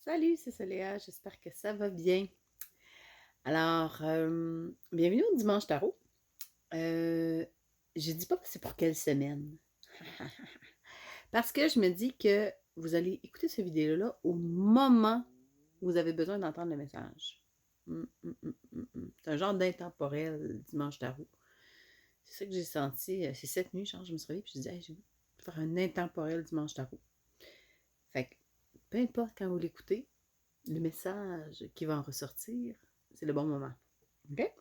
Salut, c'est Céléa, j'espère que ça va bien. Alors, bienvenue au Dimanche Tarot. Je dis pas que c'est pour quelle semaine. Parce que je me dis que vous allez écouter cette vidéo-là au moment où vous avez besoin d'entendre le message. C'est un genre d'intemporel Dimanche Tarot. C'est ça que j'ai senti. C'est cette nuit, genre, je me suis réveillée et je me suis dit, hey, je vais faire un intemporel Dimanche Tarot. Fait que, peu importe quand vous l'écoutez, le message qui va en ressortir, c'est le bon moment. OK?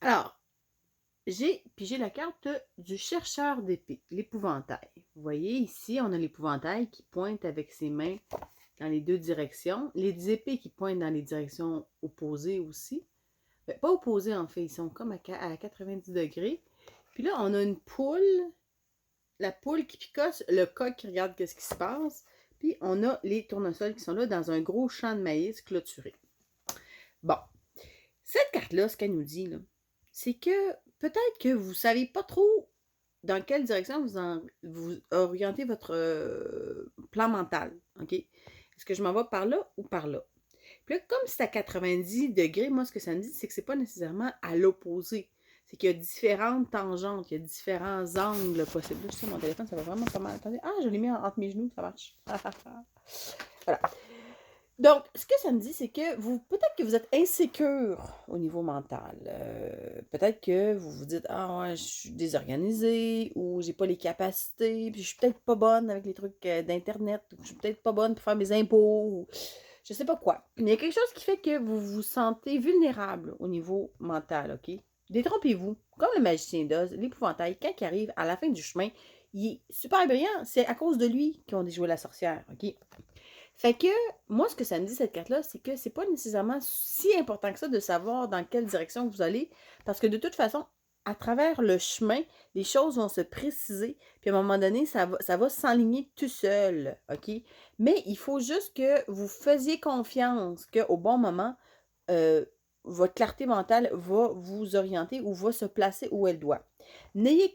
Alors, j'ai pigé la carte du chercheur d'épée, l'épouvantail. Vous voyez ici, on a l'épouvantail qui pointe avec ses mains dans les deux directions. Les épées qui pointent dans les directions opposées aussi. Ben, pas opposées en fait, ils sont comme à 90 degrés. Puis là, on a une poule, la poule qui picosse, le coq qui regarde qu'est-ce qui se passe. Puis on a les tournesols qui sont là dans un gros champ de maïs clôturé. Bon, cette carte-là, ce qu'elle nous dit, c'est que peut-être que vous ne savez pas trop dans quelle direction vous orientez votre plan mental. OK? Est-ce que je m'en vais par là ou par là? Puis là, comme c'est à 90 degrés, moi, ce que ça me dit, c'est que c'est pas nécessairement à l'opposé. C'est qu'il y a différentes tangentes, il y a différents angles possibles. Là, je sais, mon téléphone, ça va vraiment pas mal. Attendez. Ah, je l'ai mis entre mes genoux, ça marche. Voilà. Donc, ce que ça me dit, c'est que peut-être que vous êtes insécure au niveau mental. Peut-être que vous vous dites, ah ouais, je suis désorganisée, ou j'ai pas les capacités, puis je suis peut-être pas bonne avec les trucs d'Internet, ou je suis peut-être pas bonne pour faire mes impôts, ou je sais pas quoi. Mais il y a quelque chose qui fait que vous vous sentez vulnérable au niveau mental, OK? Détrompez-vous. Comme le magicien d'Oz, l'épouvantail, quand il arrive à la fin du chemin, il est super brillant. C'est à cause de lui qu'ils ont déjoué la sorcière, OK? Fait que, moi, ce que ça me dit, cette carte-là, c'est que c'est pas nécessairement si important que ça de savoir dans quelle direction vous allez, parce que de toute façon, à travers le chemin, les choses vont se préciser, puis à un moment donné, ça va s'enligner tout seul, OK? Mais il faut juste que vous faisiez confiance qu'au bon moment, euh, votre clarté mentale va vous orienter ou va se placer où elle doit. N'ayez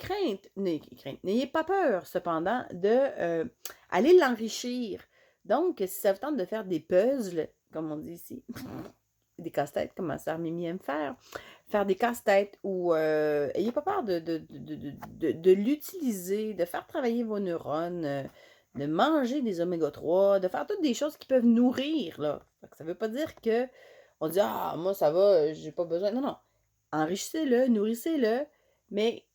pas peur, cependant, de aller l'enrichir. Donc, si ça vous tente de faire des puzzles, comme on dit ici, des casse-têtes, comme ma soeur Mimi aime faire des casse-têtes ou ayez pas peur de l'utiliser, de faire travailler vos neurones, de manger des oméga 3, de faire toutes des choses qui peuvent nourrir, là. Ça veut pas dire que on dit, ah, moi, ça va, j'ai pas besoin. Non, non. Enrichissez-le, nourrissez-le, mais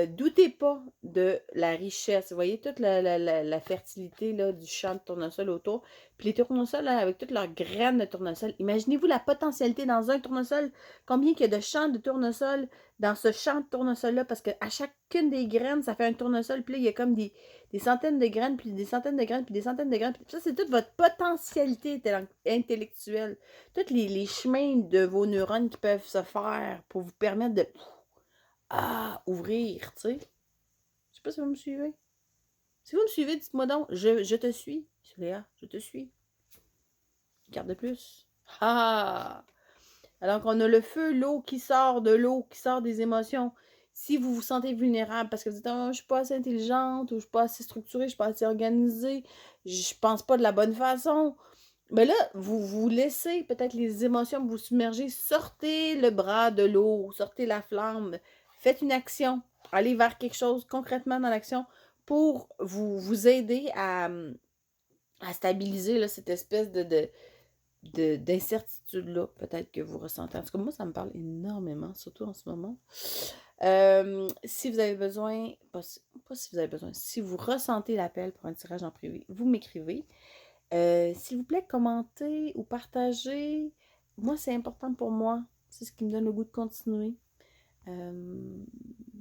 doutez pas de la richesse. Vous voyez toute la fertilité là, du champ de tournesol autour. Puis les tournesols, là, avec toutes leurs graines de tournesol. Imaginez-vous la potentialité dans un tournesol. Combien il y a de champs de tournesol dans ce champ de tournesol-là? Parce qu'à chacune des graines, ça fait un tournesol. Puis là, il y a comme des centaines de graines, puis des centaines de graines, puis des centaines de graines. Puis ça, c'est toute votre potentialité intellectuelle. Tous les chemins de vos neurones qui peuvent se faire pour vous permettre de ouvrir, tu sais. Je sais pas si vous me suivez. Si vous me suivez, dites-moi donc. Je te suis. Léa, je te suis. Une carte de plus. Ah! Alors qu'on a le feu, l'eau qui sort de l'eau, qui sort des émotions. Si vous vous sentez vulnérable parce que vous dites, oh, je suis pas assez intelligente, ou je suis pas assez structurée, je suis pas assez organisée, je pense pas de la bonne façon. Ben là, vous vous laissez peut-être les émotions vous submerger. Sortez le bras de l'eau, sortez la flamme, faites une action, allez vers quelque chose concrètement dans l'action pour vous aider à stabiliser là, cette espèce d'incertitude-là, peut-être que vous ressentez. En tout cas, moi, ça me parle énormément, surtout en ce moment. Si vous avez besoin, pas si vous avez besoin, si vous ressentez l'appel pour un tirage en privé, vous m'écrivez. S'il vous plaît, commentez ou partagez. Moi, c'est important pour moi. C'est ce qui me donne le goût de continuer.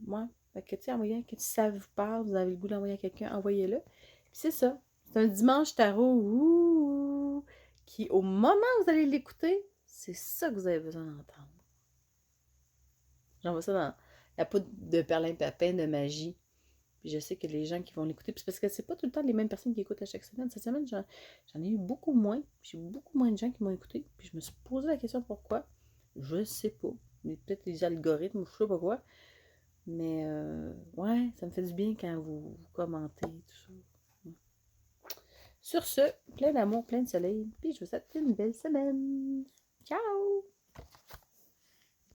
Moi, fait que, tu sais, envoyez, que si ça vous parle, vous avez le goût d'envoyer à quelqu'un, envoyez-le. Puis c'est ça. C'est un dimanche tarot qui, au moment où vous allez l'écouter, c'est ça que vous avez besoin d'entendre. J'envoie ça dans la poudre de perlimpapin de magie. Puis je sais que les gens qui vont l'écouter, puis c'est parce que c'est pas tout le temps les mêmes personnes qui écoutent à chaque semaine. Cette semaine, j'en ai eu beaucoup moins. J'ai beaucoup moins de gens qui m'ont écouté. Puis je me suis posé la question pourquoi. Je sais pas. Peut-être les algorithmes ou je sais pas quoi. Mais ouais, ça me fait du bien quand vous commentez tout ça. Sur ce, plein d'amour, plein de soleil, puis je vous souhaite une belle semaine. Ciao!